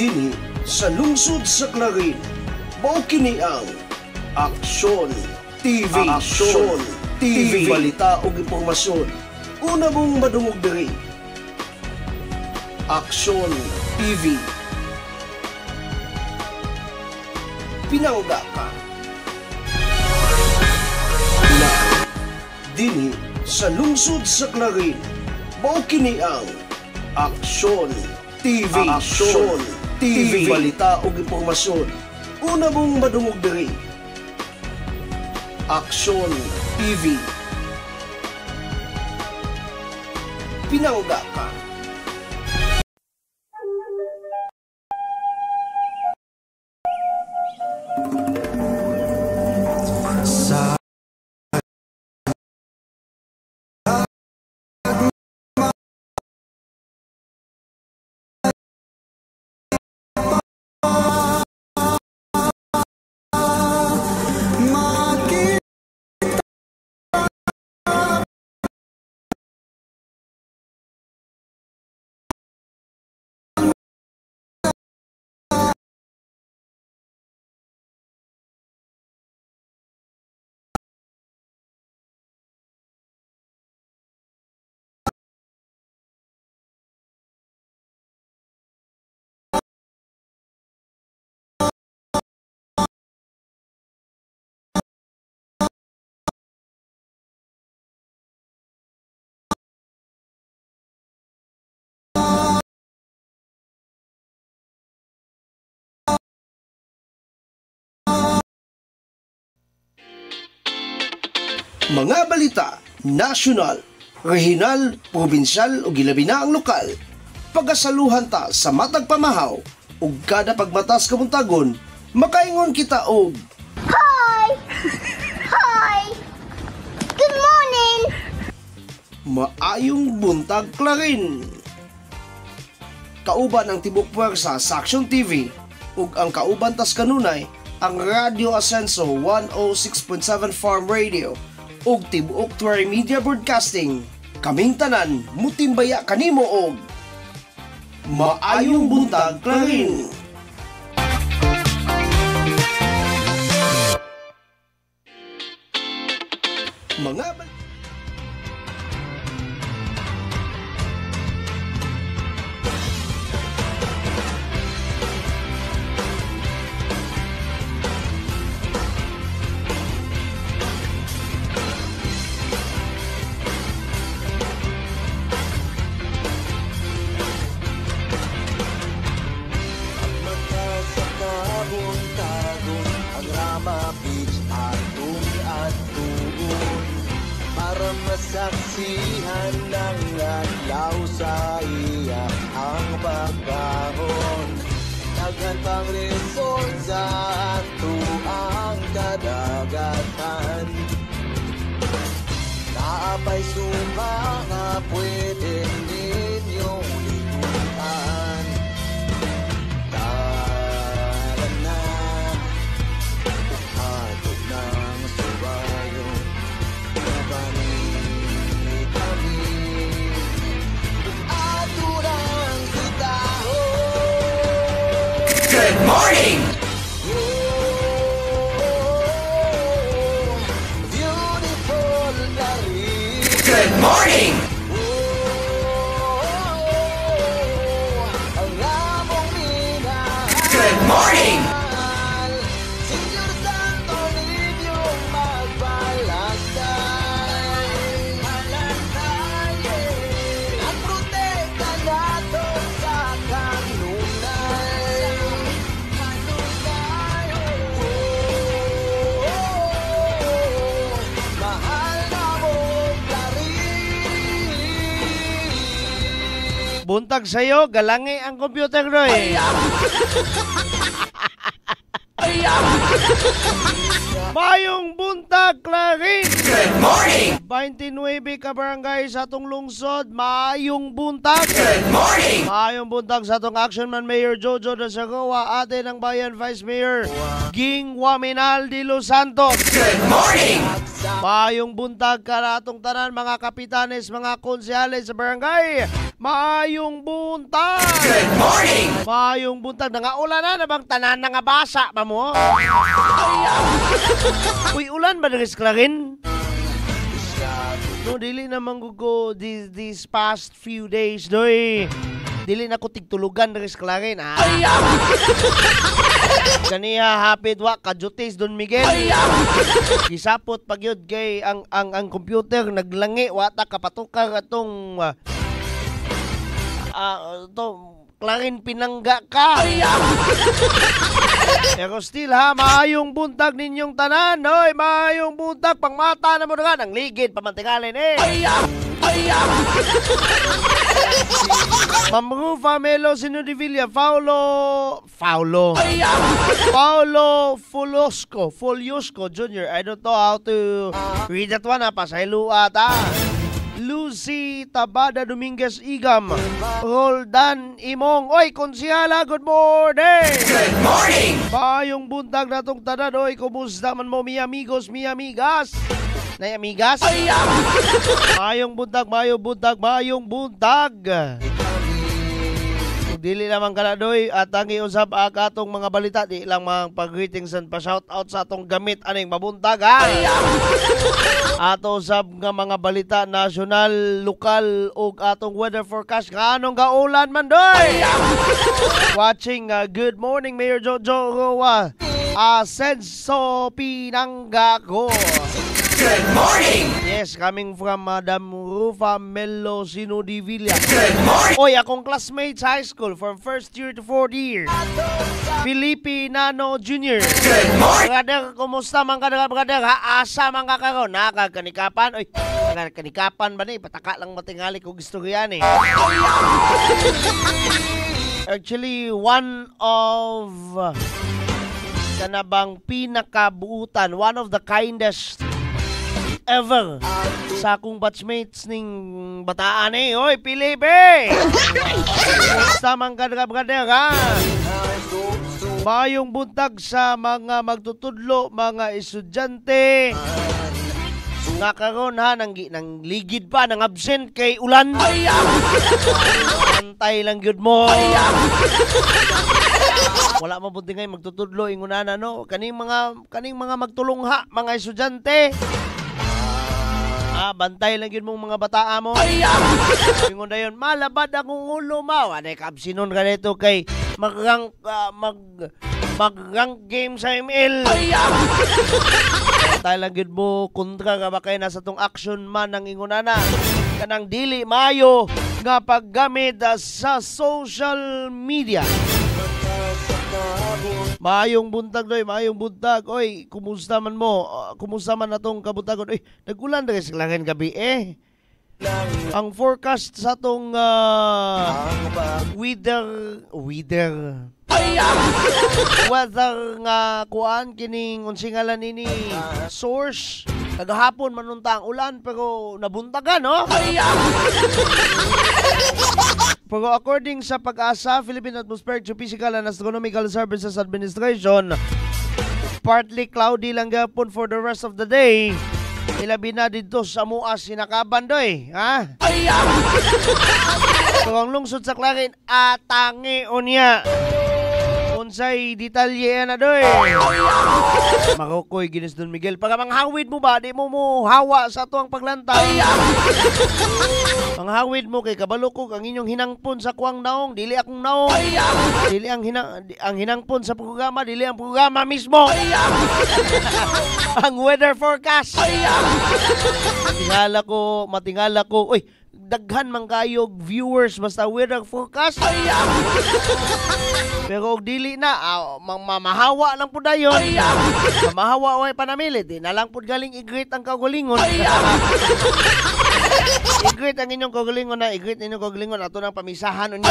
Dini sa lungsod sa Clarin, mao kini ang Aksyon TV. Aksyon TV. Balita ug impormasyon. Una mong madungog diri. Aksyon TV. Pinangga ka. Na dini sa lungsod sa Clarin, mao kini ang Aksyon TV. Aksyon TV. Balita ug impormasyon. Una mong madungog diri. Aksyon TV. Pinangga ka. Mga balita, nasyonal, regional, probinsyal o gilabi na ang lokal. Pagasaluhan ta sa matag pamahaw ug kada pagmatas kamuntagon, makaingon kita og Hi! Hi! Good morning! maayong buntag Clarin. Kauban ang tibok pwersa sa Aksyon TV ug ang kauban tas kanunay ang Radio Ascenso 106.7 Farm Radio ug tibuok Tuwari Media Broadcasting. Kaming tanan mutimbaya kanimo og maayong buntag Clarin. Mga masaksihan ng adlaw sa iya ang pagbahon. Daghan pang resort sa ato ang kadagatan. Naapay suma nga pwede ninyong libutan. Tara na, uhatog ng subayon. Good morning! Good morning! Good morning! Buntag sa'yo, galangi ang computer, Roy. Mayong buntag, Clarin. Good morning! 29 ka barangay sa atong lungsod. Mayong buntag. Good morning! Mayong buntag sa atong Action Man Mayor Jojo de Sagawa, ate ng bayan Vice Mayor Ging Waminal de Los Santos. Good morning! Maayong buntag ka atong tanan mga kapitanes, mga konsehales sa barangay. Maayong buntag. Good morning. Maayong buntag. Nangaulan na bang tanan nga basa pa mo? Uy, ulan ba nag-esklarin? No, dili na manggugo these past few days, doy. Dili na ko tigtulugan nag-esklarin, ha? Kaniya hapit wa kajutis Don Miguel. Gisapot pagyud kay ang computer naglangi wa ta kapatukar atong to klarin pinangga ka. Pero still ha, maayong buntag ninyong tanan, oy, maayong buntag pangmata na mo nga ang ligid pamantigalin Ma'am Rufa Melo Sinodivilla, Paulo Fuliosco Jr. I don't know how to read that one, pasaylo ata. Lucy Tabada Dominguez Igam, Roldan Imong. Oy, konsihala, good morning! Good morning! Bayong buntag natong tanan, oy, kumusta man mo, mi amigos, mi amigas? Nay amigas? Mayong buntag, mayong buntag. Dili naman ka na doy at ang iusap atong mga balita, di lang mga pag-greetings and pa-shoutout sa atong gamit aning mabuntag, ha? Ato usap nga mga balita national, lokal o atong weather forecast nga anong gaulan man doy. Watching Good Morning Mayor Jojo Roa Asenso Pinanggaco. Good morning! Yes, coming from Madam Rufa Melo Sinodivilla. Good morning! Oy, akong classmates high school from first year to fourth year. Felipe Nano Jr. Good morning! Brother, kumusta man ka na, brother? Ha? Asa man ka karon? Nakagkanikapan? Oy, nakagkanikapan ba na? Pataka lang matingali kung gusto ko yan eh. Actually, one of kanabang pinakabuutan, one of the kindest ever sa akong batchmates ning bataan eh. Oy, Felipe! Kumusta man ka na, brother, ha? Mayong buntag sa mga magtutudlo, mga estudyante. Nga karon ha, nang ligid pa, nang absent kay ulan. Antay lang yun mo. Wala mabuti ngayon magtutudlo, ingunana, no? Kaning mga magtulungha, mga estudyante. Bantay lang yun mong mga bataa mo. Ingon na yun, malabad akong ulo mo. Anay kabsinon ka nito kay mag-rank game sa ML. Bantay lang yun mo, kontra ka ba kayo nasa tong action man ng ingunana. Kanang dili mayo nga paggamit sa social media. Maayong buntag doy, maayong buntag. Oy, kumusta man mo? Kumusta man natong kabuntagon? Oy, nagulan na kasi langan gabi eh. Ang forecast sa tong weather nga kuan kining unsingalan nini source. Kagahapon manunta ang ulan pero nabuntagan, no? Pero according sa Pag-asa, Philippine Atmospheric Geophysical and Astronomical Services Administration, partly cloudy lang gapon for the rest of the day. Ilabi na dito sa Muas, Sinakaban, doy. Ha? So, ang lungsod sa Clarin, atangi unya. Unsay detalye na, doy. Makokoy, Ginis Don Miguel. Pag manghawid mo ba, di mo hawa sa ito ang paglantay. Ang hawid mo kay kabalukog ang inyong hinangpon sa kuwang naong, dili akong naong. Dili ang hinangpon sa programa, dili ang programa mismo. Ang weather forecast. Matingala ko. Uy, daghan man kayo viewers basta weather forecast. Pero og dili na mahawa lang pud dayon. Mahawa way panamilit, di na lang pud galing i-greet ang kaugalingon. I-greet ang inyong kaugalingon na, i-greet inyong kaugalingon ato nang pamisahan unya.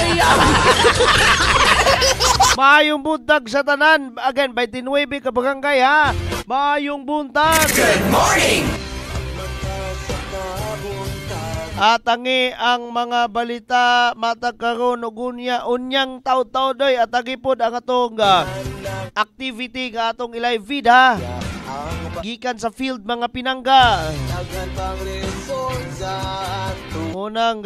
Maayong buntag sa tanan. Again, 29 ka barangay, ha. Maayong buntag. Good morning. Atangi ang mga balita matag karon ug unyang taw-taw doy atagi pod ang atong activity nga atong i-live feed, ha. gikan sa field mga pinangga. Daghan pang reason sa Munang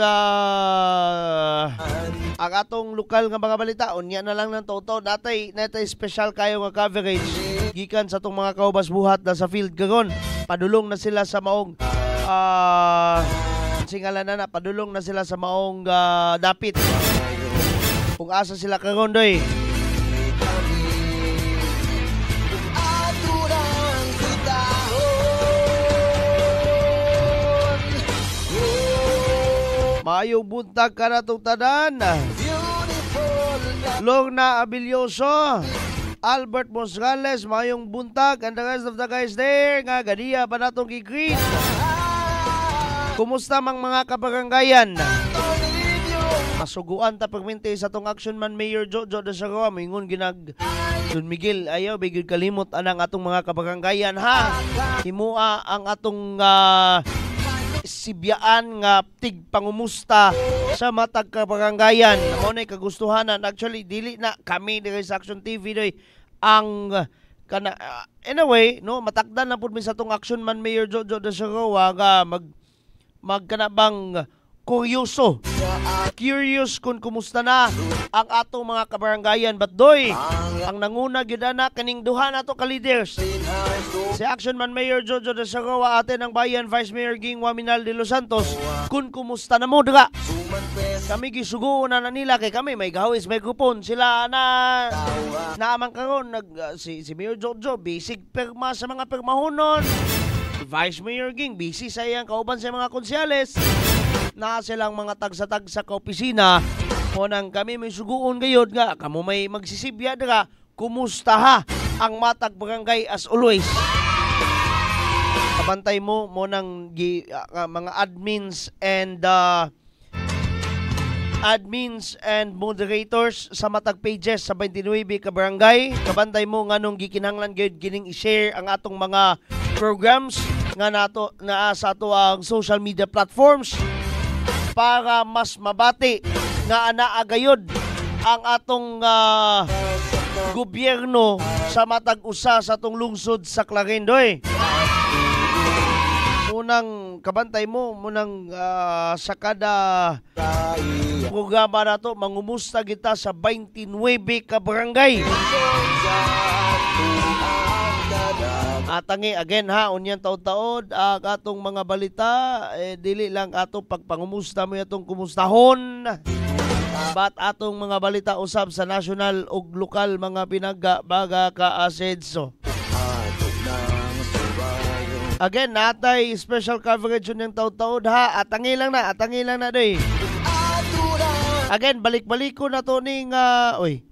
ang atong lokal nga mga balita unya na lang ng toto natay special kayo nga coverage gikan sa atong mga kaubas buhat na sa field karon. Padulong na sila sa maong singalan na padulong na sila sa maong dapit. Kung asa sila karon doy. Maayong buntag ka na itong tanan. Lorna Abilioso, Albert Mosgales, maayong buntag. And the rest of the guys there, nga ganiya pa natong kikreet. Kumusta mang mga kabaranggayan? Masuguan ta pagminti sa tong Action Man Mayor Jojo de Sagawa. Mingon ginag Don Miguel, ayaw, bigil kalimot anang atong mga kabaranggayan ha. Himua ang atong sibyaan nga tig pangumusta sa matag kabaranggayan. Mo nay kagustuhanan actually dili na kami diri sa Action TV doy ang kana anyway no matakdan na pud mi sa tong Action Man Mayor Jojo de Sagawa nga magkanabang curious kung kumusta na ang atong mga kabaranggayan. But doy, ang nanguna gyud na kaning duha nato ka leaders. Si Action Man Mayor Jojo de Sagawa, atin ang bayan Vice Mayor Ging Waminal de Los Santos, kung kumusta na mo dira. Kami gisugo na nila kay kami may gahawis may kupon sila naamang karon si Mayor Jojo bisig perma sa mga permahonon. Vice Mayor Ging busy sa iyang kauban sa mga konsyales. Na silang mga tagsa-tagsa ka opisina. Munang kami may suguon gayod nga kamo may magsisibya dira. Kumusta ha ang matag barangay as always. Kabantay mo nang mga admins and moderators sa matag pages sa 29 ka barangay. Kabantay mo nganong gikinahanglan gyud gining i-share ang atong mga programs nga nato na sa ato ang social media platforms para mas mabati nga anaa gayud ang atong gobyerno sa matag usa sa atong lungsod sa Clarindoy. Munang kabantay mo munang sa kada programa nato mangumusta kita sa 29 ka barangay. Atangi again ha, unyan taod-taod atong mga balita dili lang ato pagpangumusta mo atong kumustahon. Bat atong mga balita usab sa national ug lokal mga pinagbaga ka-asedso. Again, natay special coverage yung taod-taod ha. Atangi lang na doy. Again, balik-baliko na to ning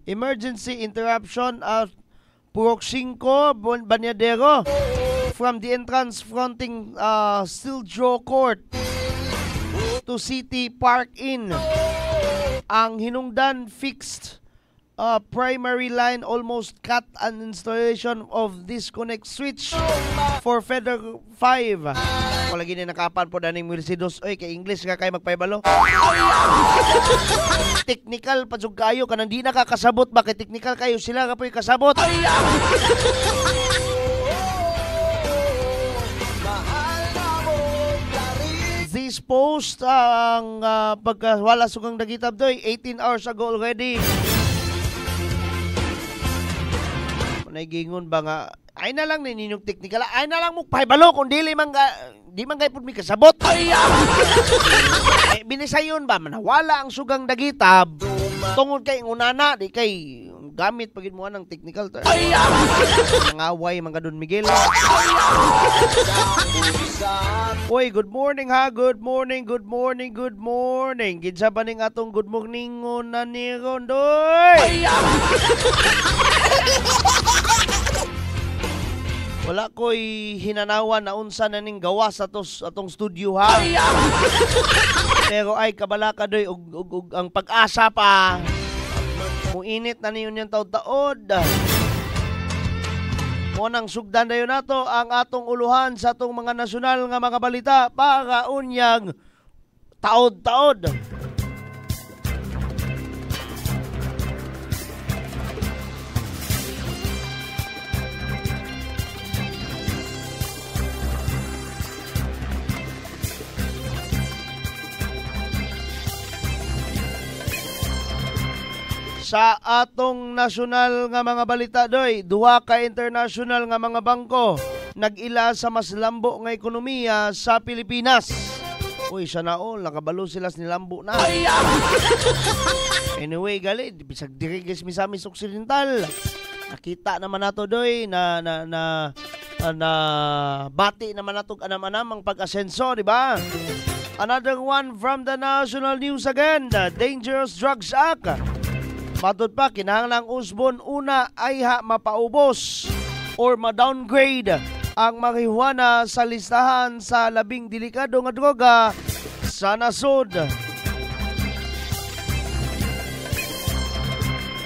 emergency interruption of Purok 5, Banyadero from the entrance fronting Stiljo Court to City Park Inn. Ang hinungdan fixed primary line almost cut an installation of disconnect switch for Feather 5. Wala gini nakapan po daning Mercedes. Oy, kay English nga kay magpaybalo. Technical pa jud kayo kanang di nakakasabot ba kay technical kayo sila ka po'y kasabot. This post ang pagkawala sugang nagitab doy 18 hours ago already. Naigingon ba nga ay na lang ninyong technical ay na lang mo pahibalo kung di man gay pud mi kasabot. Binisayon ba manawala ang sugang dagitab tungod kay unana di kay gamit pagid mo ng technical term. Ngaway mga Don Miguel. Oy, good morning ha. Good morning. Gidsa ba ning atong good morning na ni Rondoy? Wala ko'y hinanawan na unsa na ning gawa sa atong studio ha. Pero ay kabala ka doy ug ang pag-asa pa. Muinit na niyon yung taod-taod. Munang sugdan dayon nato ang atong uluhan sa atong mga nasyonal nga mga balita para unyang taod-taod. Sa atong nasyonal nga mga balita doy, duha ka international nga mga bangko nag-ila sa mas lambo nga ekonomiya sa Pilipinas. Uy, sana all, nakabalo sila sa nilambo na. Anyway, gali, bisag dirigis Misamis Occidental. Nakita naman nato doy na bati naman nato anam-anam ang pag-asenso, di ba? Another one from the national news again, the Dangerous Drugs Act. Matod pa, kinahanglang usbon una ay mapaubos or ma-downgrade ang marijuana sa listahan sa labing delikado nga droga sa nasod.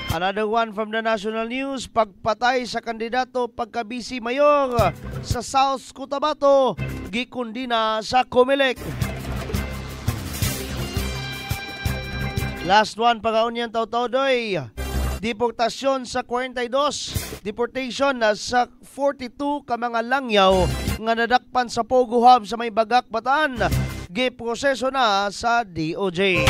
Another one from the national news, pagpatay sa kandidato pagkabisi mayor sa South Cotabato, gikundina sa Comelec. Last one, pag-aunyan taw-tawdoy, deportasyon sa 42, deportation sa 42 ka mga langyaw nga nadakpan sa Pogo Hub sa may Bagak, Bataan, giproseso na sa DOJ.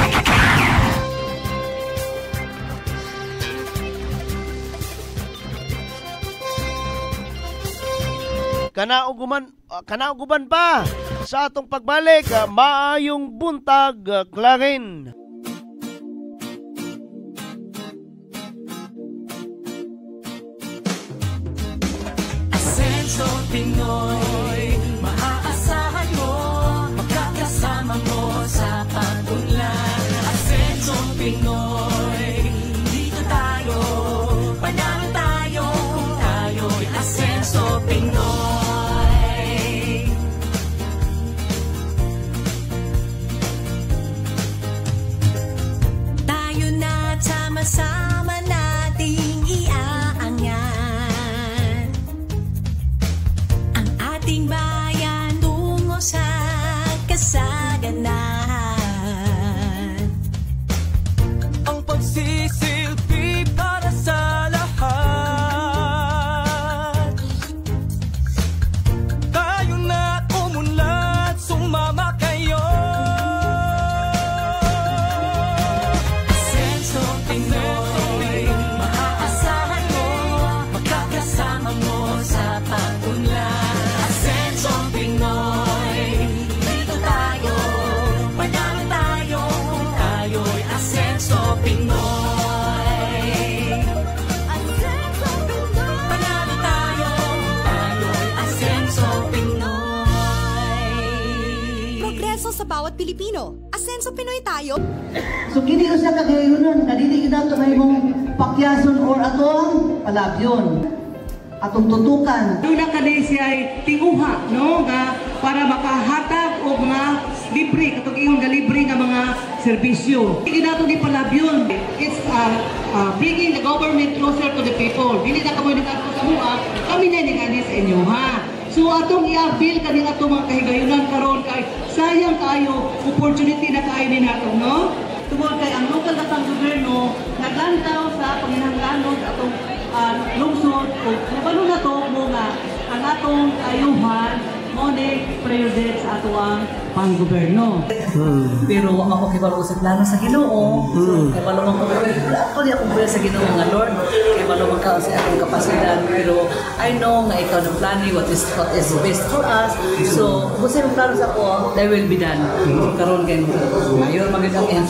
Kanauguban pa sa atong pagbalik, maayong buntag, Clarin. Asenso Pinoy, maaasahan mo, magkakasama mo sa pag-unlad. Asenso Pinoy, dito tayo, panalo tayo, kung tayo'y Asenso Pinoy. Tayo na sama-sama nating iaangat ang ating bayan tungo sa kasaganahan. Ang pagsisilbi para sa lahat. Tayo na umunlad, sumama kayo. Asenso Pinoy, maaasahan mo, magkakasama mo sa pag-unlad. Asenso Pinoy, dito tayo, panalo tayo, kung tayo'y Asenso Pinoy. Asenso Pinoy, panalo tayo, tayo'y Asenso Pinoy. Progreso sa bawat Pilipino. Asenso Pinoy tayo. So kini ko siya kagayunon, kadili kita ito may mong pakyason or atong palabyon. Atong tutukan. Doon na kani siya ay tinguha, no? Nga para makahatag o mga libre, katong iyong libre nga mga serbisyo. Hindi nato ni palabyon. It's bringing the government closer to the people. Dili na kamo nagkatko sa mga, kami na ningani sa inyo, ha? So atong i-avail kani atong mga kahigayunan karon kay sayang kayo opportunity na kayo ni nato, no? Tungod kay ang lokal katang gobyerno naglantaw sa panginahanglanon sa atong lungsod o nabalo na to mo nga ang atong ayuhan mo ni priority sa atong panggobyerno. Pero ako kibalo sa plano sa Ginoo. Kibalo man ko ako di ako buya sa Ginoo nga Lord. Kibalo man ka sa akong kapasidad, pero I know nga ikaw ng plano what is best for us. So kung sa plano sa ako, that will be done. Karon kay mayor magandang iyang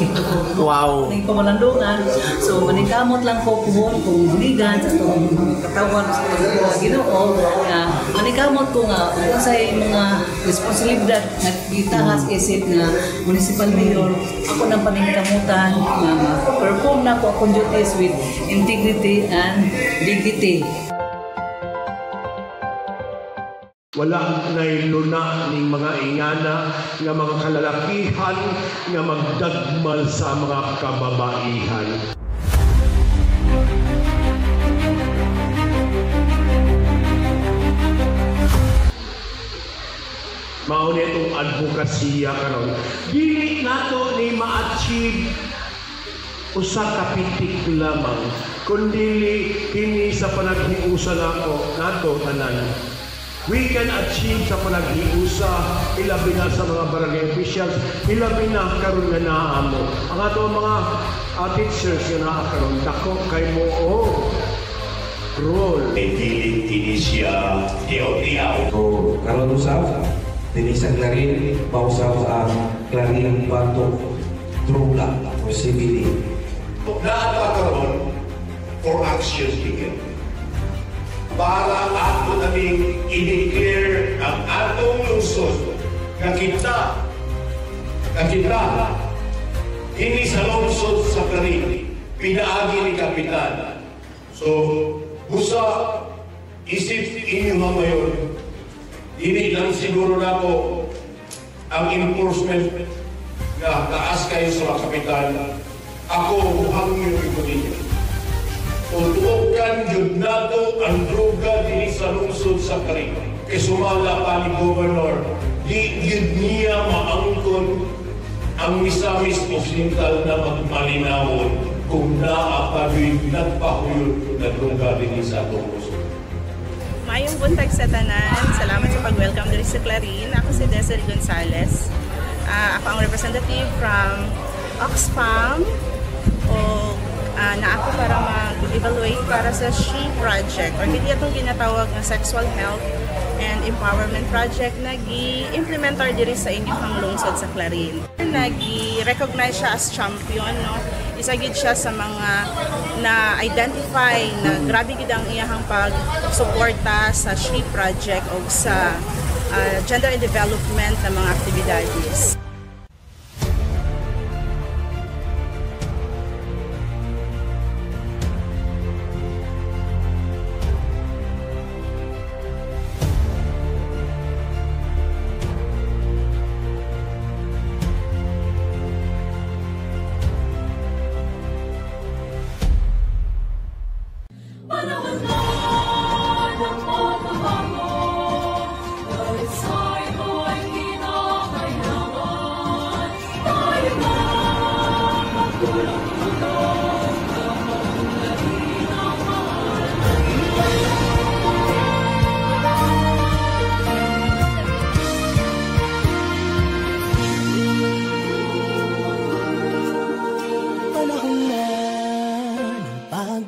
Wow. ning pamalandungan. So manikamot lang ko kung buligan sa atong katawan sa atong Ginoo nga manikamot ko nga unsay mga responsibilidad nga gitahas isip na municipal mayor, ako nang paningkamutan nga ma-perform na ko akong duties with integrity and dignity. Wala na'y luna ning mga ingana nga mga kalalakihan nga magdagmal sa mga kababaihan. Mauni itong advokasya karon. Dili nato ni ma-achieve usa ka pitik lamang, kundi kini sa panaghiusa nato tanan. we can achieve sa panag-iusa, ilabi na sa mga barangay officials, ilabi na karon nga naamo. Ang ato mga teachers nga naakaroon, dako kay mo role. Pilit kini siya tiyaw-tiyaw. So, karon usab, dinisag na rin, pausap sa Clarion Bato, Trula, o CBD. Naapakaroon for actions begin. Para ato naming i-declare ang atong lungsod na kita hindi sa lungsod sa Clarion, pinaagi ni Kapitan. So, busa isip inyo ngayon, hindi lang siguro na po ang enforcement na taas kayo sa mga Kapitan. Ako hangyo ito ninyo. Tutukan yun nato ang droga din sa lungsod sa Clarion. Kaya sumala pa ni Governor, di yun niya maangkon ang Misamis Occidental na magmalinawon kung naapadoy nagpahuyod na droga din sa atong lungsod. Mayong buntag sa tanan, salamat sa pag-welcome dito sa Clarion. Ako si Desiree Gonzales. Ako ang representative from Oxfam. Na ako para mag-evaluate para sa SHE project or hindi itong ginatawag na Sexual Health and Empowerment Project na gi-implementar diri sa inyong lungsod sa Clarion. Nagi-recognize siya as champion, no? Isa gid siya sa mga na-identify na grabe gid ang iyahang pag-suporta sa SHE project o sa gender and development na mga aktibidades.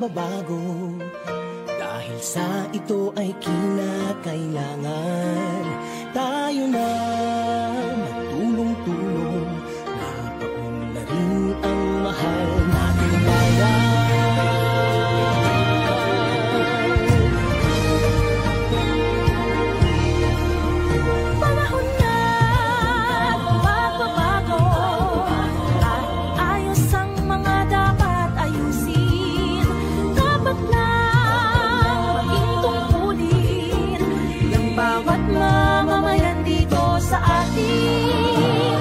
Bago dahil sa ito ay kinakailangan tayo na magtulong-tulong na paunlarin ang mahal nating bayan. Panahon na magbabago at ayos ang mga dapat ayusin. Bawat mamamayan dito sa atin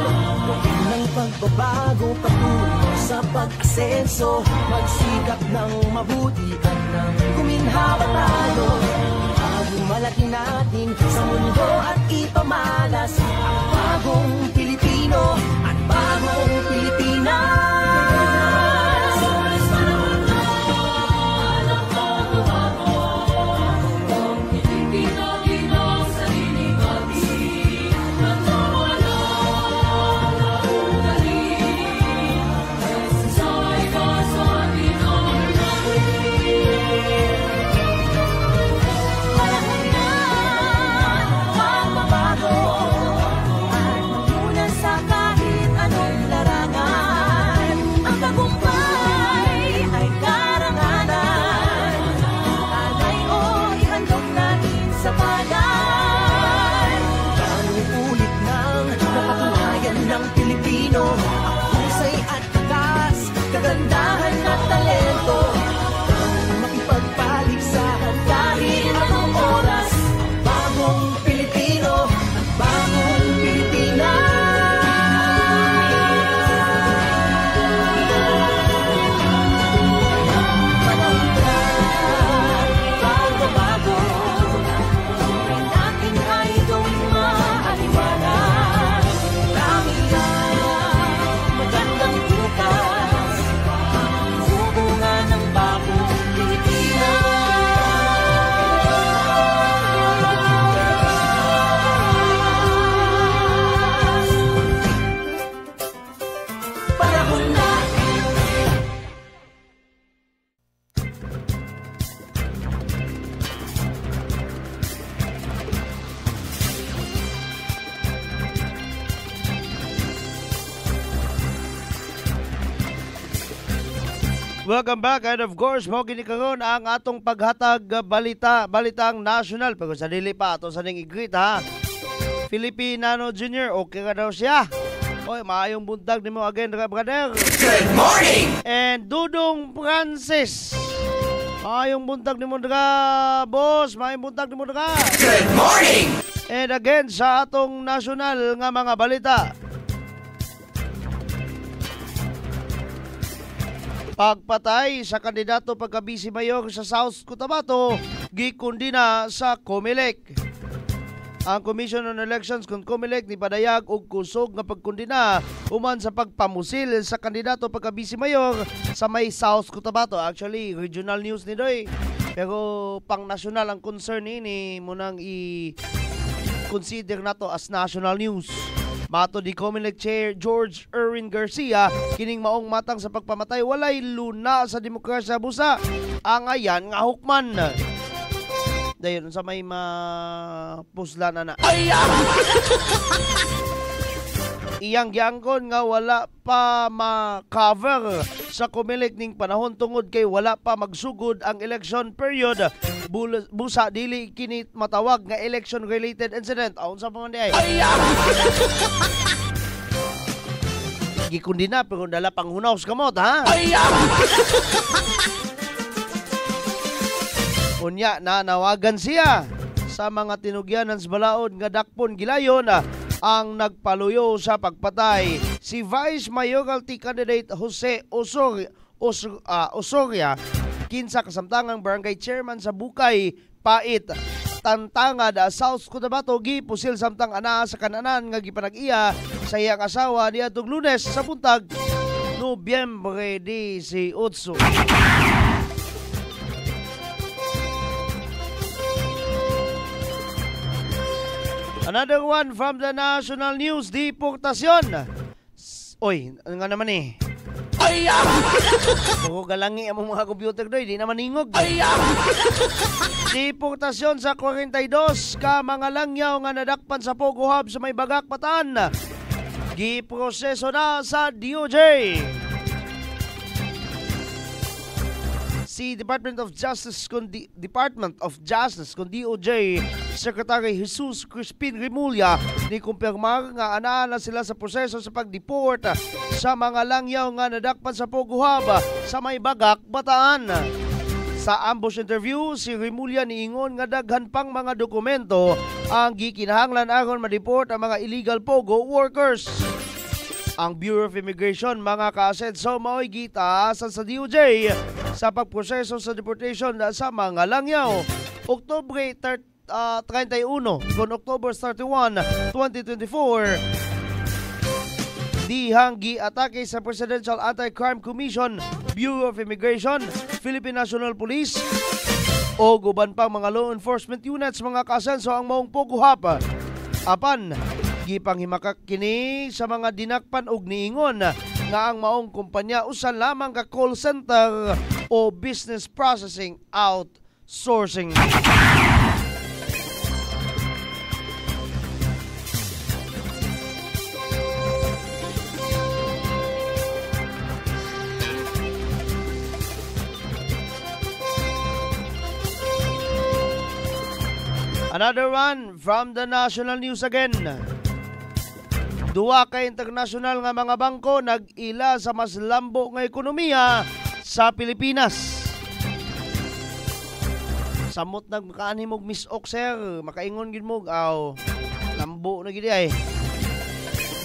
ng pagbabago patungo sa pag-asenso, magsikap ng mabuti at ng guminhawa tayo bago malaki natin sa mundo at ipamalas ang bagong Pilipino at bagong Pilipinas. Welcome back, and of course mo ginikaroon ang atong paghatag balitang national, pero sa dili pa ato sa ning i-greet ha. Filipinano Jr. okay ka daw siya. Oy, maayong buntag nimo again, brother. Good morning. And Dudong Francis, maayong buntag nimo daga, boss. Maayong buntag nimo daga. Good morning. And again sa atong national nga mga balita. Pagpatay sa kandidato pagka-vice mayor sa South Cotabato, gikundina sa COMELEC. Ang Commission on Elections kung COMELEC ni padayag og kusog nga pagkundina human sa pagpamusil sa kandidato pagka-vice mayor sa may South Cotabato. Actually, regional news ni Doy. Pero pang national ang concern ni munang i-consider nato as national news. Mato di COMELEC Chair George Erwin Garcia, kining maong matang sa pagpamatay walay luna sa demokrasya busa ang ayan nga hukman. Dayon sa may mapusla na. Iyang giangkon nga wala pa ma-cover sa COMELEC ning panahon tungod kay wala pa magsugod ang election period. Busa dili kini matawag nga election related incident. Aun sa mga diay. Gikundi na pero dala pang hunaws kamot ha. Unya na nawagan siya sa mga tinugyanan sa balaod nga dakpon gilayon ang nagpaluyo sa pagpatay si Vice Mayoralty candidate Jose Osoria, kinsa kasamtangang barangay chairman sa Bukay, Pait, Tantangad, South Cotabato, gipusil samtang ana sa kananan nga gipanag-iya sa iyang asawa niadtong Lunes sa buntag Nobyembre 18. Another one from the national news, deportasyon. Oy, ano nga naman eh? Puro galangi ang mga computer doy, di naman ingog. Deportasyon sa 42 ka mga langyaw nga nadakpan sa Pogo Hub sa may Bagak, Bataan. Giproseso na sa DOJ. Si Department of Justice kung DOJ Secretary Jesus Crispin Remulla ni kumpirmar nga ana sila sa proseso sa pag-deport sa mga langyaw nga nadakpan sa Pogo Hub sa may Bagak, Bataan. Sa ambush interview, si Remulla niingon nga daghan pang mga dokumento ang gikinahanglan aron ma-deport ang mga illegal Pogo workers. Ang Bureau of Immigration mga ka-asenso mao'y gitaasan sa DOJ sa pagproseso sa deportation sa mga langyaw. Oktubre 31 kung October 31, 2024, dihang gi-atake sa Presidential Anti-Crime Commission, Bureau of Immigration, Philippine National Police o guban pang mga law enforcement units mga ka-asenso ang maong Pogo Hub. Apan gipanghimakak kini sa mga dinakpan og niingon nga ang maong kumpanya usan lamang ka call center o business processing outsourcing. Another one from the national news again. Duwa ka internasyonal nga mga bangko nag-ila sa mas lambo nga ekonomiya sa Pilipinas. Samot nagmakaani mog Miss Oxer, makaingon gid mog aw lambo na gid ay.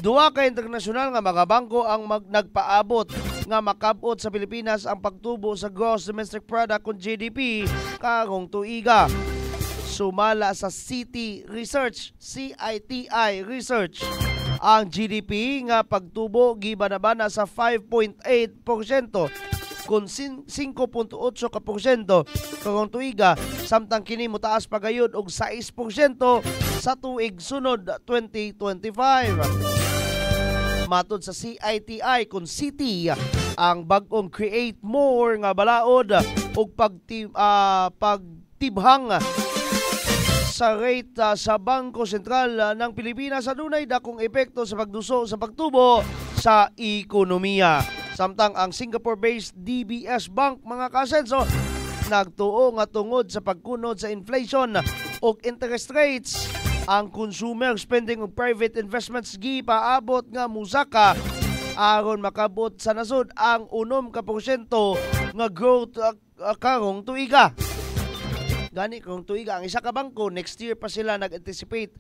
Duwa ka internasyonal nga mga bangko ang nagpaabot nga makabot sa Pilipinas ang pagtubo sa gross domestic product kung GDP karong tuiga. Sumala sa CITI Research ang GDP nga pagtubo gibanabana sa 5.8% kung 5.8% karong tuiga, samtang kini motaas pagayod og 6% sa tuig sunod 2025. Matod sa CITI kung City ang bag-ong create more nga balaod og pagtibhang sa rate sa Bangko Sentral ng Pilipinas adunay dakong epekto sa pagduso sa pagtubo sa ekonomiya. Samtang ang Singapore-based DBS Bank, mga kasenso, nagtuo nga tungod sa pagkunod sa inflation o interest rates, ang consumer spending o private investments gipaabot nga musaka aron makabot sa nasod ang 6% nga growth karong tuiga. Gani karong tuiga ang isa ka bangko, next year pa sila nag-anticipate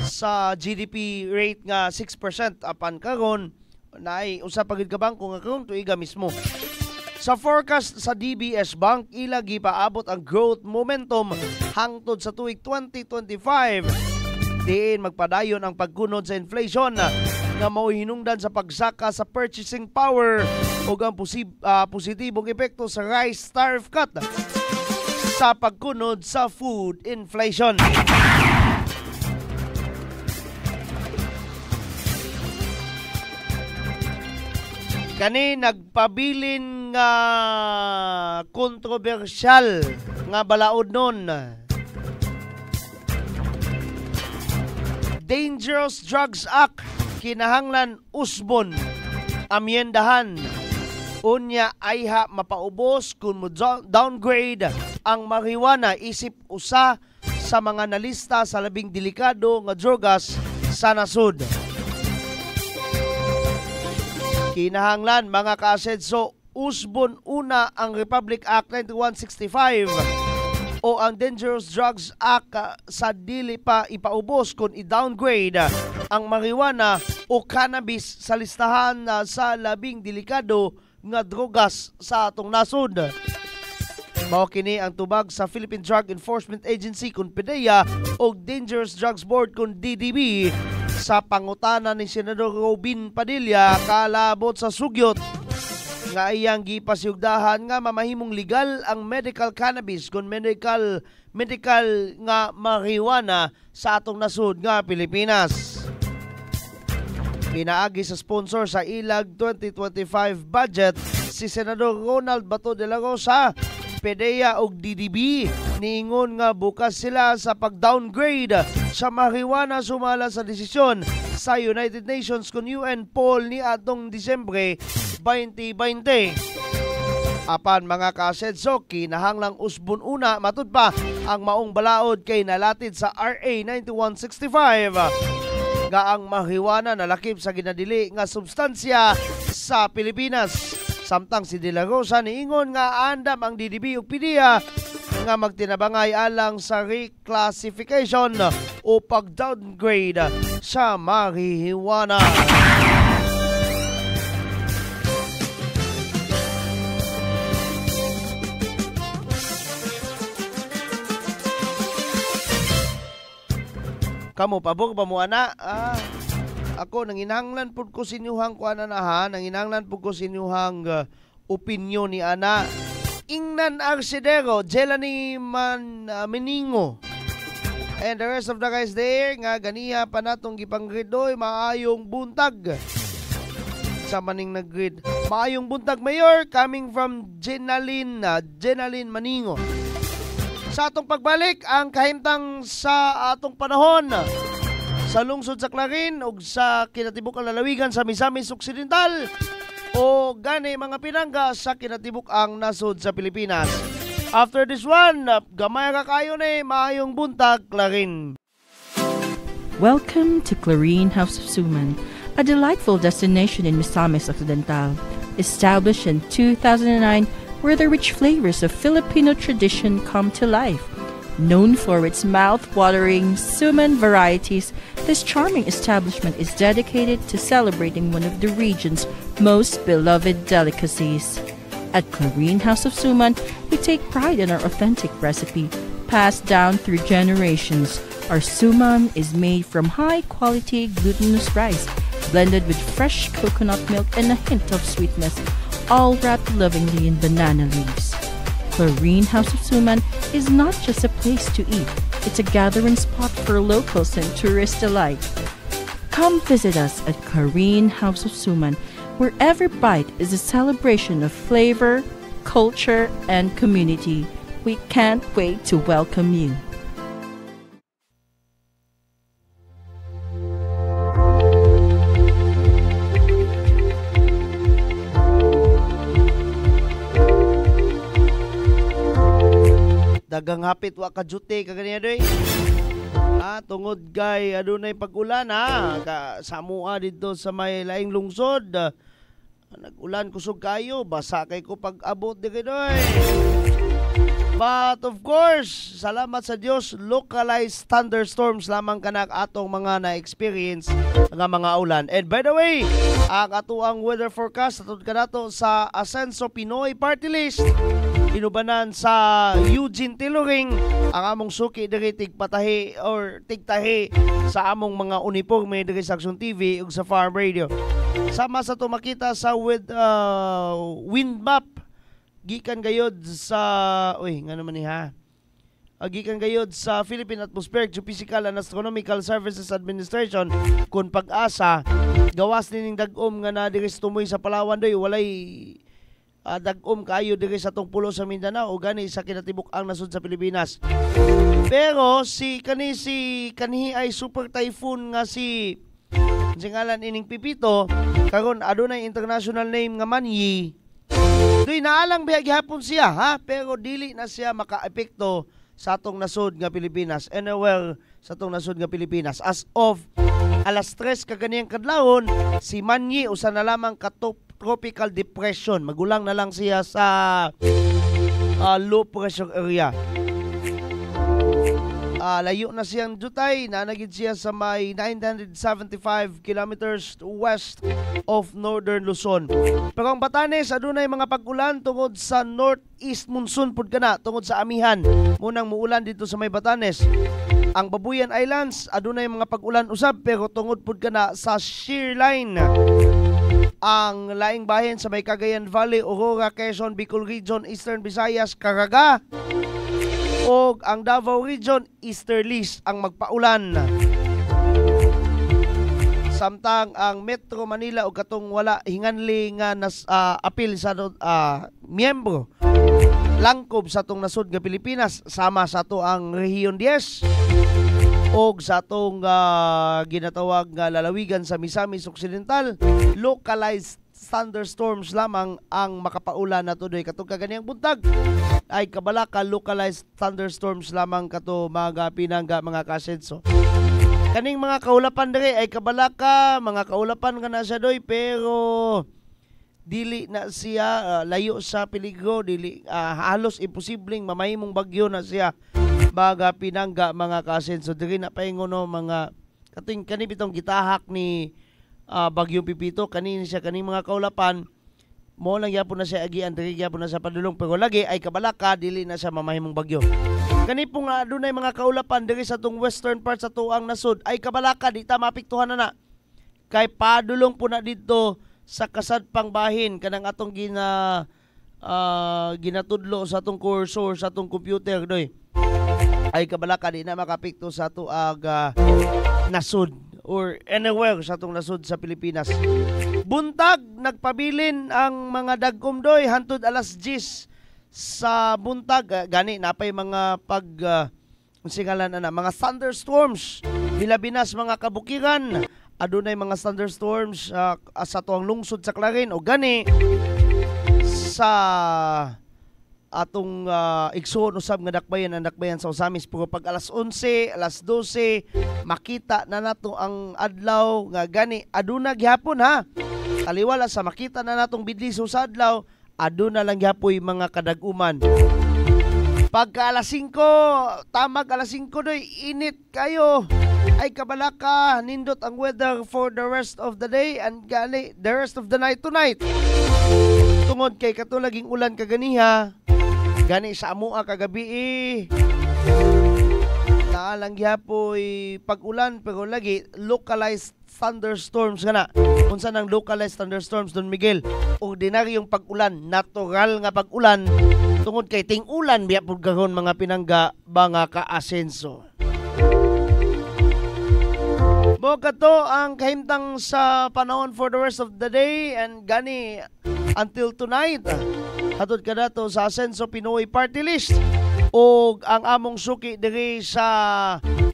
sa GDP rate nga 6%, apan karon naay usa pa gid ka bangko nga karong tuiga mismo. Sa forecast sa DBS Bank, ila gipaabot ang growth momentum hangtod sa tuig 2025. Diin magpadayon ang pagkunod sa inflation nga mao hinungdan sa pagsaka sa purchasing power ug ang positibong epekto sa rice tariff cut sa pagkunod sa food inflation. Kani nagpabilin nga kontrobersyal nga balaod nun. Dangerous Drugs Act kinahanglan usbon, amyendahan. Unya ayha mapaubos kung mo downgrade ang marijuana isip usa sa mga nalista sa labing delikado nga drogas sa nasud. Kinahanglan mga kaasenso, usbon una ang Republic Act 9165 o ang Dangerous Drugs Act sa dili pa ipaubos kung i-downgrade ang marijuana o cannabis sa listahan sa labing delikado nga drogas sa atong nasod. Mao kini ang tubag sa Philippine Drug Enforcement Agency kun PDEA o Dangerous Drugs Board kun DDB sa pangutana ni Senador Robin Padilla kalabot sa sugyot nga iyang gipasiugdahan nga mamahimong legal ang medical cannabis kun medical nga marijuana sa atong nasud nga Pilipinas. Pinaagi sa sponsor sa ilag 2025 budget si Senador Ronald Bato de la Rosa, PDEA ug DDB niingon nga bukas sila sa pag-downgrade sa marijuana sumala sa desisyon sa United Nations kun UN poll ni atong Disyembre 2020. Apan mga kasenso, kinahanglang usbon una matud pa ang maong balaod kay nalatid sa RA 9165 nga ang marijuana nalakip sa ginadili nga substansya sa Pilipinas. Samtang si De La Rosa niingon nga andam ang DDB ug PDEA nga magtinabangay alang sa reclassification o pag-downgrade sa marijuana. Kamo pabor ba mo ana? Ako nanginahanglan pud ko sinyuhang kuan na ha, nanginahanglan pud ko sinyuhang opinyon ni ana. Ingnan Arcedero, Jelani Meningo, and the rest of the guys there nga ganiya pa natong gipangridoy maayong buntag. Sa maning nag-grid. Maayong buntag Mayor coming from Jenaline Meningo. Sa atong pagbalik ang kahimtang sa atong panahon sa lungsod sa Clarin ug sa kinatibuk-ang lalawigan sa Misamis Occidental o gani mga pinangga sa kinatibuk-ang nasod sa Pilipinas. After this one, gamay ka kayo ni maayong buntag Clarin. Welcome to Clarin House of Suman, a delightful destination in Misamis Occidental. Established in 2009, where the rich flavors of Filipino tradition come to life. Known for its mouth-watering suman varieties, this charming establishment is dedicated to celebrating one of the region's most beloved delicacies. At Clarin House of Suman, we take pride in our authentic recipe, passed down through generations. Our suman is made from high-quality glutinous rice, blended with fresh coconut milk and a hint of sweetness, all wrapped lovingly in banana leaves. Clarin House of Suman is not just a place to eat, it's a gathering spot for locals and tourists alike. Come visit us at Clarin House of Suman, where every bite is a celebration of flavor, culture, and community. We can't wait to welcome you. dagang hapit wa kadyute kaganiya doy. Tungod kay adunay pag-ulan sa mua dito sa may laing lungsod. Nag-ulan kusog kayo, basa kay ko pag-abot di doy. But of course, salamat sa Dios, localized thunderstorms lamang kanak atong mga na-experience nga mga ulan. And by the way, ang atuang weather forecast atod kanato sa Asenso Pinoy Party List, inubanan sa Eugene Tailoring, ang among suki diri tigpatahi or tigtahi sa among mga uniforme diri sa Action TV ug sa Farm Radio. Sama sa to makita sa wind map gikan gayod sa nga naman ni gikan gayod sa Philippine Atmospheric Geophysical and Astronomical Services Administration kun pag-asa gawas nining dag-om nga na diri sa tumoy sa Palawan doy walay dag-om kayo diri sa tong pulo sa Mindanao o gani sa kinatibuk-ang nasud sa Pilipinas. Pero si kanhi ay super typhoon nga si ngalan ining Pipito karon adunay international name nga Manyi. Doy naalang bihag hapon siya pero dili na siya maka-epekto sa atong nasod nga Pilipinas. Anywhere sa atong nasod nga Pilipinas. As of alas 3 kaganiyang kadlawon, si Manyi usa na lamang tropical depression. Magulang na lang siya sa low pressure area. Layo na siyang jutay, nanagid siya sa may 975 kilometers west of northern Luzon. Pero ang Batanes, adunay mga pag-ulan tungod sa northeast monsoon pud kana, tungod sa amihan. Munang muulan dito sa may Batanes. Ang Babuyan Islands, adunay mga pag-ulan usab pero tungod pud kana sa shear line. Ang laing bahin sa may Cagayan Valley, Aurora, Quezon, Bicol Region, Eastern Visayas, Caraga, o ang Davao Region, Easterlies ang magpaulan. Samtang ang Metro Manila o katong wala hinganli nga apil sa miyembro langkob sa atong nasod nga Pilipinas, sama sa ato ang Rehiyon 10 o sa atong ginatawag nga lalawigan sa Misamis Occidental, localized thunderstorms lamang ang makapaulan nato doy katong kaganiyang buntag ay kabalaka localized thunderstorms lamang kato mga pinangga mga kasenso. Kaning mga kaulapan diri ay kabalaka mga kaulapan nga na siya doy pero dili na siya layo sa peligro, dili halos imposibleng mamahimong bagyo na siya mga pinangga mga kasenso. Diri na paingon no mga kating kani bitong gitahak ni Bagyong Pipito kanin siya kaning mga kaulapan mo lang gyapon na siya agian diri gyapon na sa padulong pero lagi ay kabalaka dili na siya mamahimong bagyo. Kani po nga adunay mga kaulapan diri sa tong western part sa tuang nasod ay kabalaka di ta mapiktuhan na kay padulong po na dito sa kasadpang bahin kanang atong ginatudlo sa atong cursor sa atong computer doy ay kabalaka di na makapikto sa tuag nasod or anywhere sa atong nasod sa Pilipinas. Buntag nagpabilin ang mga dagkom doy hantud alas 10 sa buntag gani napay mga singalan na mga thunderstorms bilabinas mga kabukiran adunay mga thunderstorms sa tuang lungsod sa Clarin o gani sa atong igsoon usab nga dakbayan ang dakbayan sa Osamis pero pag alas 11, alas 12 makita na nato ang adlaw nga gani aduna gyapon taliwala sa makita na natong bidli sa adlaw aduna lang gyapoy mga kadaguman. Pagka alas 5 tamag alas 5 doy init kayo ay kabalaka nindot ang weather for the rest of the day and gali the rest of the night tonight tungod kay katulaging ulan kaganiha gani sa amua kagabi naalang gyapoy pag-ulan pero lagi localized thunderstorms kana. Unsa nang localized thunderstorms Don Miguel? Ordinaryong pag-ulan, natural nga pag-ulan tungod kay ting-ulan biya pud gahon mga pinangga mga kaasenso. Mo kato ang kahimtang sa panahon for the rest of the day and gani until tonight. Hatod ka dato sa Asenso Pinoy Party List o ang among suki diri sa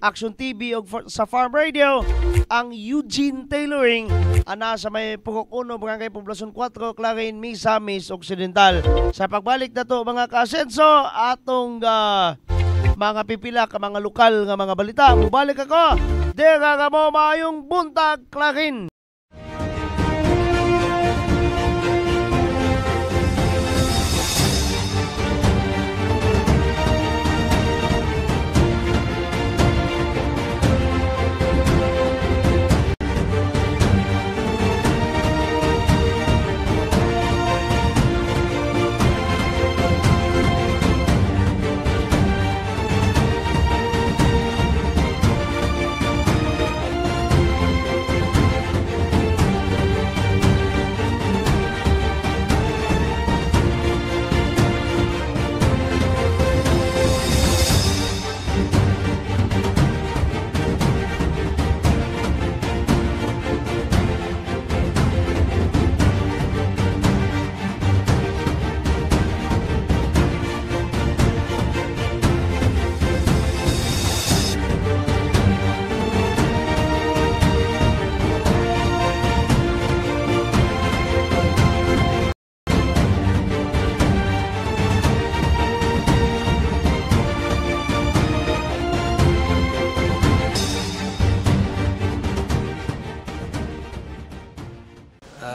Action TV o sa Farm Radio ang Eugene Tailoring ana sa may Purok 1 Barangay Poblacion 4 Clarin, Misamis Occidental. Sa pagbalik na to mga kaasenso atong mga pipila ka mga lokal nga mga balita. Mubalik ako. Dira ka mo maayong buntag, Clarin.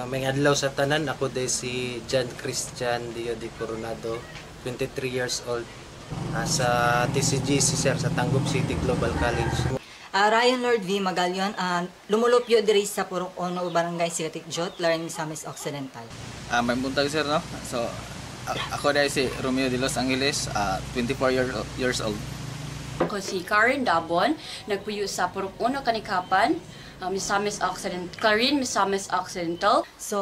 May adlaw sa tanan, ako day si John Christian Dio de Coronado, 23 years old, sa TCGC sir sa Tangub City Global College. Ryan Lord V. Magalyon, lumulupyo diri sa Purok Ono, Barangay Sigatik Jot, Clarin, Misamis Occidental. May buntag sir, no? So, ako day si Romeo de Los Angeles, 24 years old. Ako si Karen Dabon, nagpuyo sa Purok Ono, Kanikapan, Misamis Occidental, Clarin, Misamis Occidental. So,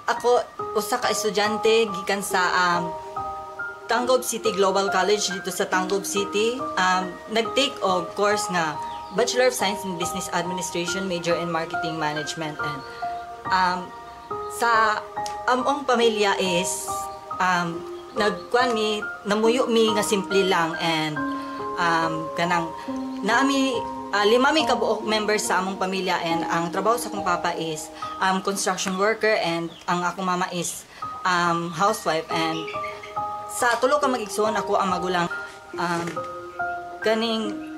ako usa ka estudyante gikan sa Tangub City Global College dito sa Tangub City. Nag-take og course nga Bachelor of Science in Business Administration, major in Marketing Management. And sa among pamilya is namuyo mi nga simple lang, and kanang naami lima mi kabuok members sa among pamilya, and ang trabaho sa akong papa is construction worker, and ang akong mama is housewife. And sa tulo ka mag-igsoon, ako ang magulang.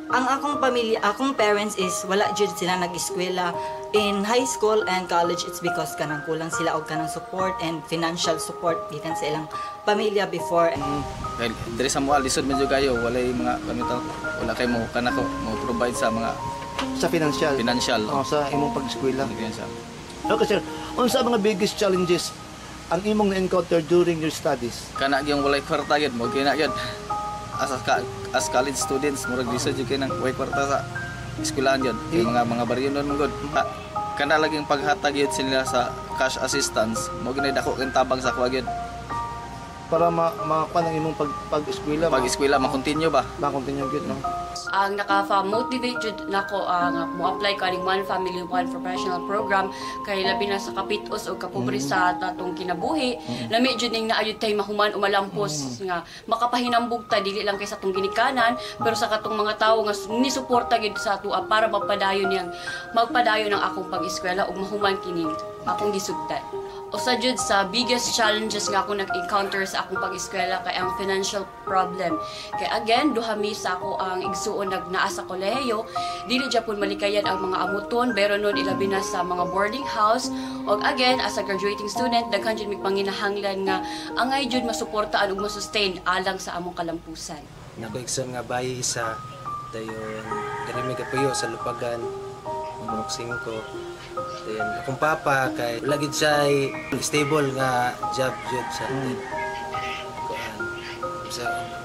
Ang akong pamilya, akong parents is wala jud sila nag-eskwela in high school and college. It's because kanang kulang sila og kanang support and financial support gikan sa ilang pamilya before. Well, diri sa Mual lisod medyo kayo, walay mga kanito, wala kay mo kanako mo provide sa mga sa financial. Sa imong pag-eskwela. Okay sir, unsa mga biggest challenges ang imong na-encounter during your studies? Kana gyung walay kwarta gyud mo kina gyud. As college students, murag research gyud kay nang way kwarta sa eskwelahan gyud. Mga baryonon mo gud. Kana laging paghatag gyud sila sa cash assistance, mo ginay dako kang tabang sa kuha gyud. Para makakuha ng imong pag-eskwela. Pag-eskwela, ma-continue ba? Ma-continue gyud, no? Ang naka-motivate jud nako ang mo-apply ka ning One Family One Professional Program kay labi na sa kapitos o kapobre sa tatong kinabuhi. Lami jud ning naayud tay mahuman o malampos nga makapahinambog ta dili lang kay sa atong ginikanan, pero sa katong mga tawo nga ni suporta gid sa ato para magpadayon ng akong pag-eskwela ug mahuman kining akong gisugdan. Usa jud sa biggest challenges nga ako nag-encounter sa akong pag-eskwela kay ang financial problem. Kay again, duha mi sa ako ang igsuon nagnaa sa kolehiyo, dili gyapon malikayan ang mga amuton, pero nun ilabi na sa mga boarding house. Og again, as a graduating student, daghan jud mig panginahanglan nga angay jud masuportaan ug masustain alang sa among kalampusan. Nako-igsoon nga bayi isa dayon diri mi kapuyo sa Lupagan, Purok 5. Then akong papa kay lagi siya stable nga job jud sa kuan.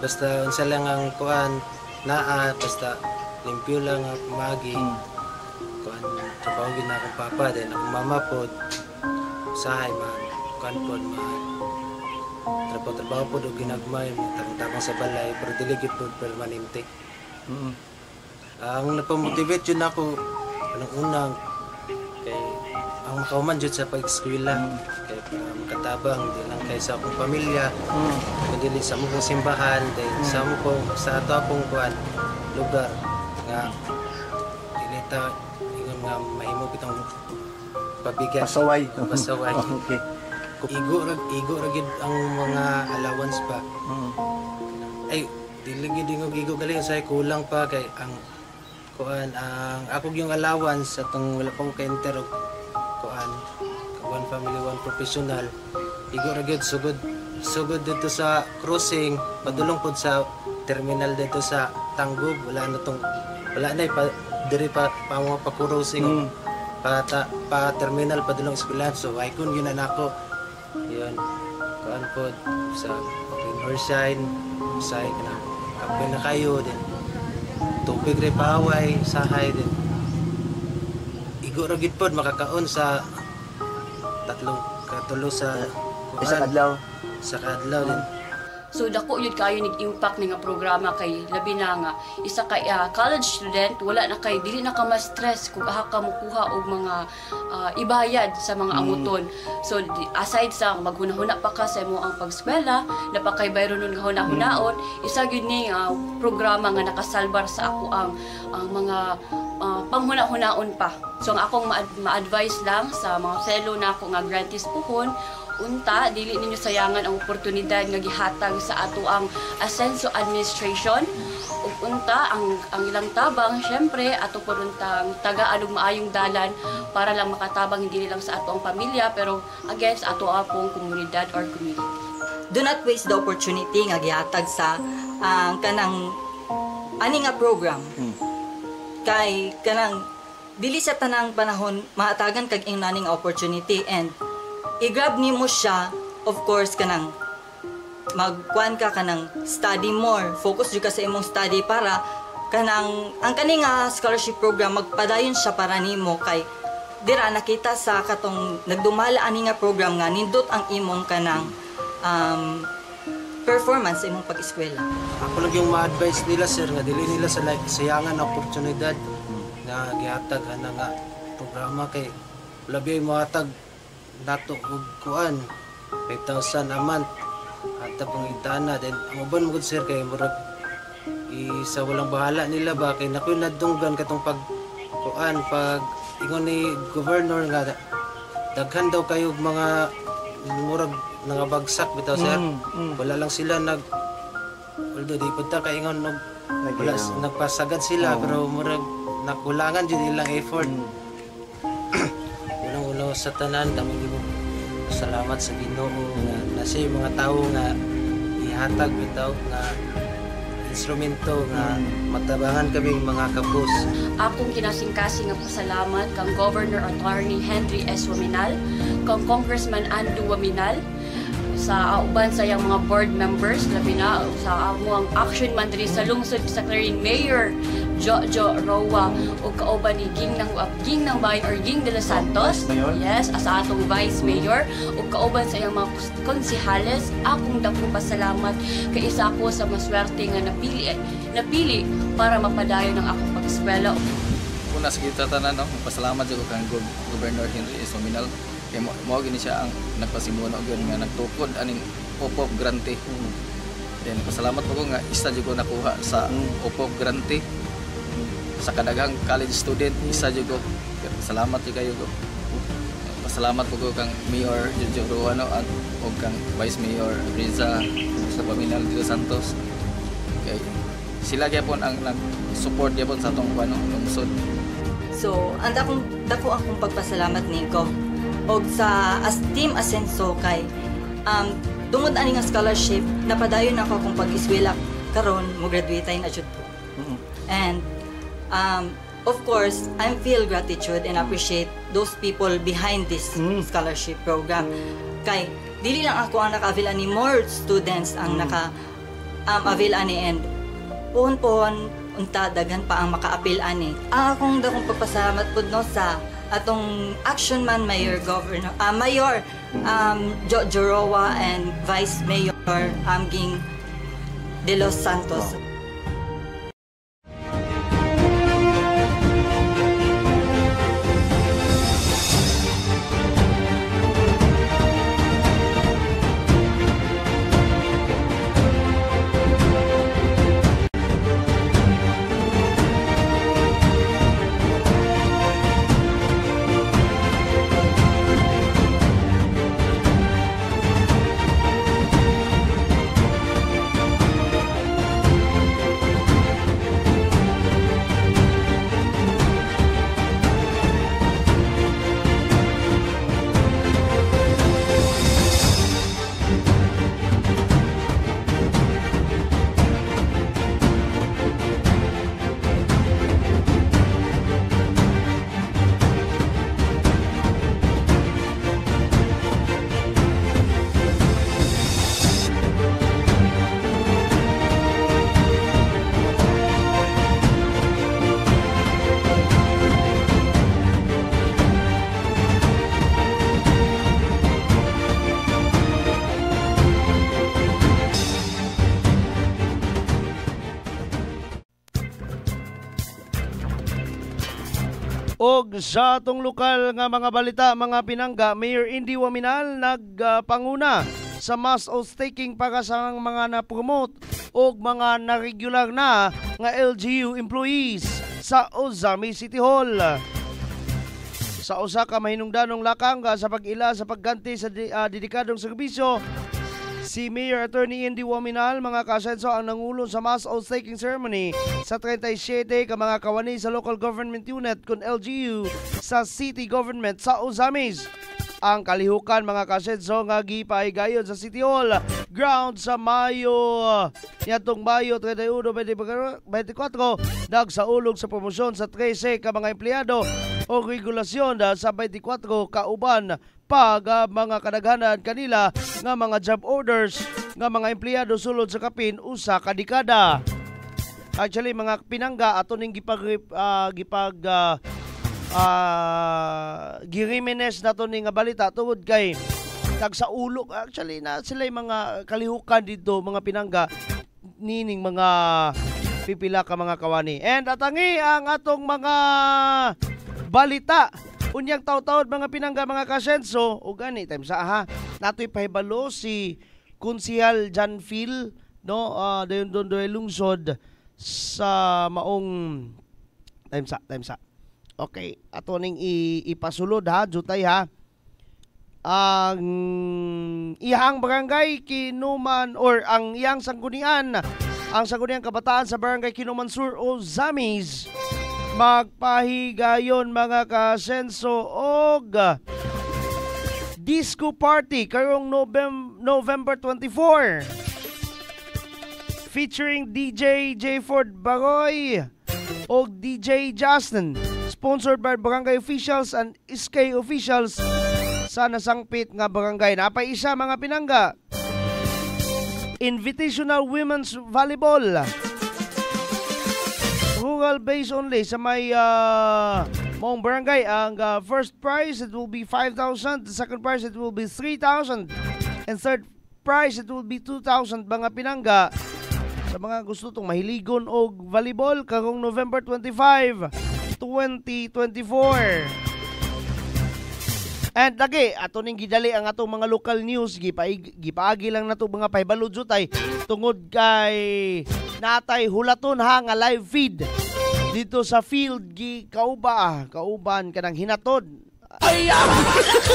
Basta unsa lang ang kuan naa, basta limpyo lang ang pamagi. Kuan trabaho gid na akong papa, then akong mama pod usahay man kuan pod man trabaho pod og ginagmay tabang sa balay, pero dili gid pod permanente. Ang napamotivate jud nako unang kay ang makauman jud sa pag-eskwela, kay makatabang di lang kay sa akong pamilya, kundi sa among simbahan, sa ato akong kuan lugar nga dili ta ingon nga mahimo kitang pabigat pasaway. Okay. Igo ra gid ang mga allowance pa. Ay Diligi dingog igo gali usay kulang pa kay ang kuan ang ako yung allowance sa tong wala pa ko ka-enter og kuan one family one professional igo ra gyud sugod dito sa crossing padulong pud sa terminal dito sa Tanggob wala na diri pa mga pa-crossing pa terminal padulong eskwelahan so ay kun yun na nako yun kuan pod sa Northside say kana kape na kayo din tubig rin paway, sahay din. Igo ra gid pod makakaon sa katulo sa adlaw. Sa kadlaw din. So dako yun kayo nag-impact nga programa kay labi na nga isa kay college student wala na kay dili na ka ma-stress kung aha ka mukuha og mga ibayad sa mga amuton. So aside sa maghunahuna pa ka sa imo ang pagskwela napakay bayro nun nga hunahunaon isa gyud ni programa nga nakasalbar sa ako ang mga panghuna-hunaon pa. So ang akong ma-advise lang sa mga fellow na ako nga grantees puhon unta dili ninyo sayangan ang oportunidad nga gihatag sa ato ang Asenso Administration ug unta ang ilang tabang syempre ato po untang tagaan og maayong dalan para lang makatabang hindi lang sa ato ang pamilya pero again sa ato apong komunidad or community. Do not waste the opportunity nga gihatag sa kanang ani nga program. Kay kanang dili sa tanang panahon mahatagan kag ingnaning opportunity and i-grab nimo siya, of course, kanang magkuan ka kanang study more. Focus jud ka sa imong study para kanang ang kaning scholarship program magpadayon siya para nimo kay dira nakita sa katong nagdumala ani nga program nga nindot ang imong kanang performance sa imong pag-eskwela. Ako lang yung ma-advise nila sir nga dili nila sa sayangan na oportunidad nga gihatag ana nga programa kay labi mo hatag nato og kuan 5,000 a month at pang itana then ang uban mo sir kay murag isa walang bahala nila ba kay nakoy nadunggan katong pag ingon ni governor nga daghan daw kayo mga murag nangabagsak bitaw sir wala lang sila although di punta kay ingon wala nagpasagad sila pero murag nakulangan jud ilang effort unang-una sa tanan damo gyud salamat sa Ginoo nga nasa mga tawo nga ihatag bitaw nga instrumento nga matabangan kaming mga kapos. Akong kinasingkasing nga pasalamat kang Governor Attorney Henry S. Waminal, kang Congressman Andu Waminal, sa uban sa iyang mga board members, labi na sa amuang action man diri sa lungsod sa Clarin Mayor Jojo Roa o kauban ni Ging ng Bayan or Ging de los Santos. Yes, as atong Vice Mayor o kauban sa iyang mga konsihales. Akong dako pasalamat kay isa ko sa maswerte nga napili para mapadayon ang akong pag-eskwela. Una sa kita tanan pasalamat jud kang Governor Henry S. Waminal. Kaya mo gini siya ang nagpasimuno gyud nga nagtukod aning OPOP grante. Then pasalamat po ko nga isa jud ko nakuha sa OPOP grante. Sa kadaghang college student isa jud ko. Salamat jud kayo ko. Pasalamat po ko kang Mayor Jojo Ruano at og kang Vice Mayor Riza sa Waminal de los Santos. Kay sila gyapon ang nag-support gyapon sa atong lungsod. So, dako akong pagpasalamat niko og sa Team Asenso kay tungod ani nga scholarship napadayon ako akong pag-eskwela karon mo graduate na jud ko. And of course, I feel gratitude and appreciate those people behind this scholarship program. Kay dili lang ako ang naka-avail ani, more students ang naka-avail ani and pohon unta daghan pa ang maka-appeal ani. Ang akong dakong pagpasalamat pud no sa atong Action Man Mayor Jojo Roa and Vice Mayor Ging de los Santos. Og sa atong lokal nga mga balita, mga pinangga, Mayor Indy Waminal nagpanguna sa mass oath-taking para sa mga na-promote og mga na-regular na nga LGU employees sa Ozami City Hall. Sa usa ka mahinungdanong lakang sa pag-ila sa pagganti sa dedikadong serbisyo, si Mayor Attorney Indy Waminal, mga kasenso, ang nangulo sa mass oath-taking ceremony sa 37 ka mga kawani sa local government unit kun LGU sa city government sa Ozamis. Ang kalihukan, mga kasenso, nga gipahigayon sa City Hall ground sa nitong Mayo 31, 2024, nagsaulog sa promosyon sa 13 ka mga empleyado o regulasyon sa 24 kauban pag mga kadaghanan kanila nga mga job orders nga mga empleyado sulod sa kapin usa ka dekada. Actually, mga pinangga, ato ning girimines na to ning balita tungod kay tagsaulog. Actually, na sila mga kalihukan dito, mga pinangga, nining mga pipila ka mga kawani. And atangi ang atong mga balita. Unyang taw-tawad, mga pinangga, mga kasenso, o gani, time sa nato'y pahibalo si Konsehal John Phil, no, dayon lungsod sa maong time sa. Okay, ato ning ipasulod jutay ang ihang barangay Kinuman or ang iyang sanggunian kabataan sa barangay Kinuman Sur o Zamis magpahigayon, mga kasenso, og disco party karong November 24 featuring DJ Jayford Baroy o DJ Justin, sponsored by barangay officials and SK officials sa nasangpit nga barangay. Napay isa, mga pinangga, Invitational Women's Volleyball, rural base only sa may maong barangay. Ang first prize, it will be 5,000. The second prize, it will be 3,000. And third prize, it will be 2,000, mga pinangga. Sa mga gusto itong mahiligon o volleyball karong November 25, 2024. And lagi, ato ning gidali ang atong mga local news. Gipaagi lang na ito mga pahibalo jutay tungod kay natay hulaton nga live feed dito sa field kauban kanang hinatod.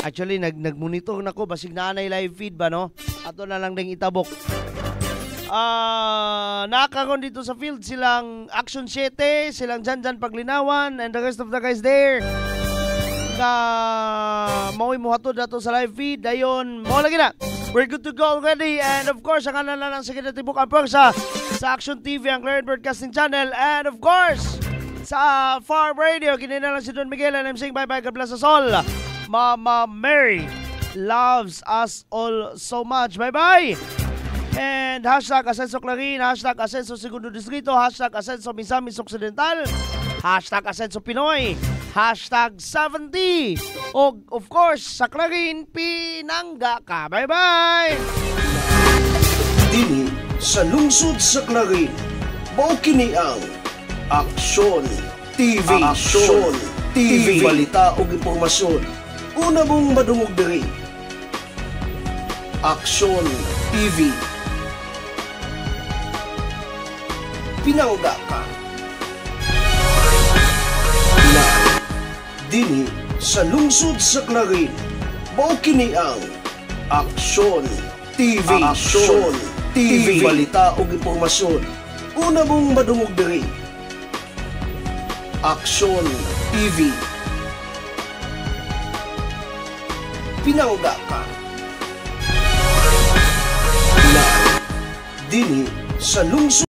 Actually, nagmonitor na ko basig naanay live feed ba, no? Ato na lang ding itabok. Nakaroon dito sa field silang Action 7, silang Janjan Paglinawan, and the rest of the guys there na mao'y muhatod nato sa live feed. Dayon, mo lagi na, we're good to go already. And of course, ang kanan lang sa kinatibuk ang sa Action TV, ang Clarion Broadcasting Channel, and of course sa Farm Radio, kinina lang si Don Miguel, and I'm saying bye-bye, God bless us all. Mama Mary loves us all so much. Bye-bye. And hashtag Asenso Clarin, hashtag Asenso Segundo Distrito, hashtag Asenso Misamis Occidental, hashtag Asenso Pinoy, hashtag 70. O of course, sa Clarin, pinangga ka. Bye-bye! Dini sa lungsod sa Clarin, mao kini ang Aksyon TV. Aksyon TV. Balita o impormasyon. Una mong madungog diri. Aksyon TV. Pinangga ka. Na dini sa lungsod sa Clarin, mao kini ang Aksyon TV. Aksyon TV. Balita o impormasyon. Una mong madungog diri. Aksyon TV. Pinangga ka. Na dini sa lungsod